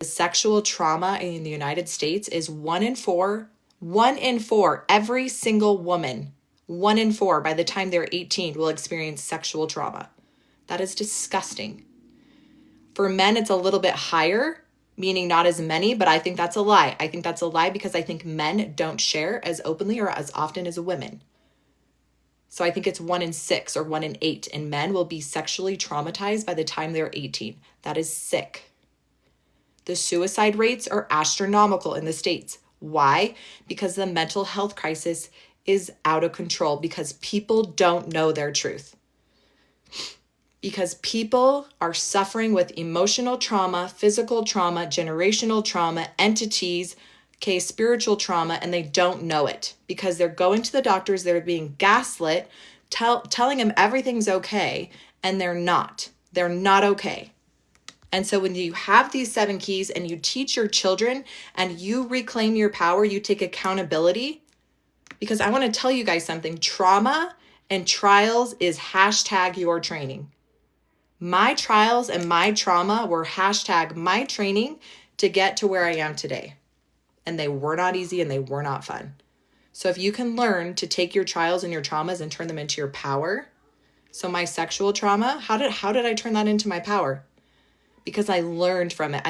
Sexual trauma in the United States is 1 in 4. 1 in 4, every single woman, 1 in 4 by the time they're 18 will experience sexual trauma. That is disgusting. For men, it's a little bit higher, meaning not as many, but I think that's a lie. I think that's a lie because I think men don't share as openly or as often as women. So I think it's 1 in 6 or 1 in 8, and men will be sexually traumatized by the time they're 18. That is sick. The suicide rates are astronomical in the States. Why? Because the mental health crisis is out of control, because people don't know their truth. Because people are suffering with emotional trauma, physical trauma, generational trauma, entities, spiritual trauma, and they don't know it because they're going to the doctors, they're being gaslit, telling them everything's okay, and they're not. They're not okay. And so when you have these 7 keys and you teach your children and you reclaim your power, you take accountability, because I want to tell you guys something. Trauma and trials is #yourtraining. My trials and my trauma were #my training to get to where I am today. And they were not easy and they were not fun. So if you can learn to take your trials and your traumas and turn them into your power. So my sexual trauma, how did I turn that into my power? Because I learned from it.